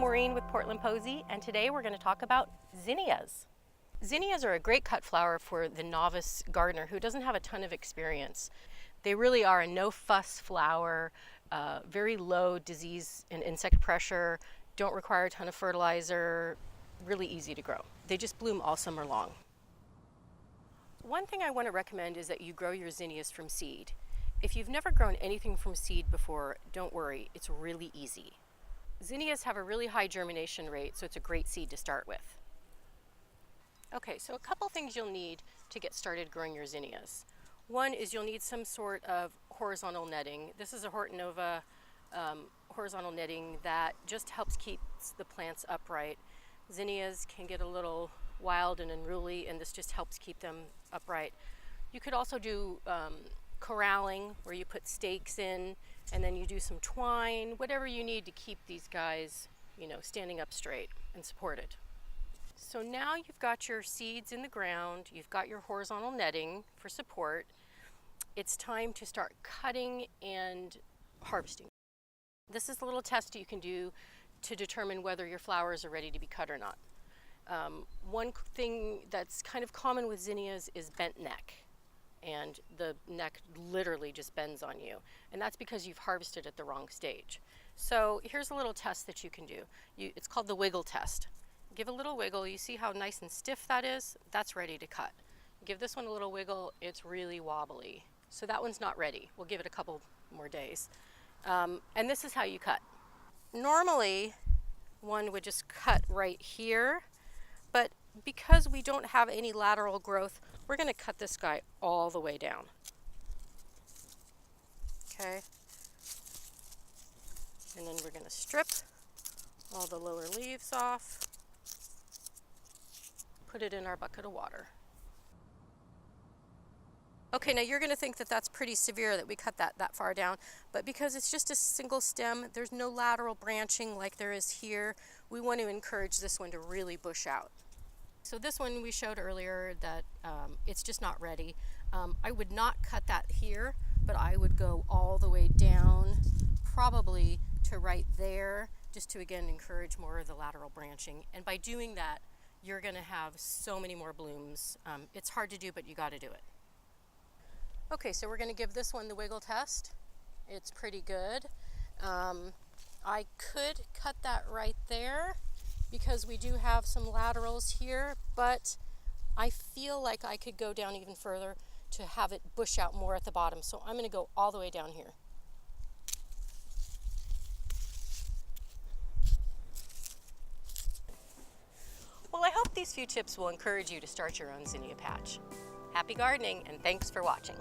Maureen with Portland Posy, and today we're going to talk about zinnias. Zinnias are a great cut flower for the novice gardener who doesn't have a ton of experience. They really are a no-fuss flower, very low disease and insect pressure, don't require a ton of fertilizer, really easy to grow. They just bloom all summer long. One thing I want to recommend is that you grow your zinnias from seed. If you've never grown anything from seed before, don't worry, it's really easy. Zinnias have a really high germination rate, so it's a great seed to start with. Okay, so a couple things you'll need to get started growing your zinnias. One is you'll need some sort of horizontal netting. This is a Horton Nova horizontal netting that just helps keep the plants upright. Zinnias can get a little wild and unruly, and this just helps keep them upright. You could also do corralling, where you put stakes in and then you do some twine, whatever you need to keep these guys, standing up straight and supported. So now you've got your seeds in the ground, you've got your horizontal netting for support. It's time to start cutting and harvesting. This is a little test you can do to determine whether your flowers are ready to be cut or not. One thing that's kind of common with zinnias is bent neck. And the neck literally just bends on you. And that's because you've harvested at the wrong stage. So here's a little test that you can do. It's called the wiggle test. Give a little wiggle. You see how nice and stiff that is? That's ready to cut. Give this one a little wiggle. It's really wobbly. So that one's not ready. We'll give it a couple more days. And this is how you cut. Normally, one would just cut right here. But because we don't have any lateral growth, we're going to cut this guy all the way down. Okay. And then we're going to strip all the lower leaves off. Put it in our bucket of water. Okay, now you're going to think that that's pretty severe that we cut that far down, but because it's just a single stem, there's no lateral branching like there is here, we want to encourage this one to really bush out. So this one we showed earlier that it's just not ready. I would not cut that here, but I would go all the way down, probably to right there, just to again encourage more of the lateral branching. And by doing that, you're going to have so many more blooms. It's hard to do, but you got to do it. Okay, so we're going to give this one the wiggle test. It's pretty good. I could cut that right there, because we do have some laterals here, but I feel like I could go down even further to have it bush out more at the bottom. So I'm going to go all the way down here. Well, I hope these few tips will encourage you to start your own zinnia patch. Happy gardening, and thanks for watching.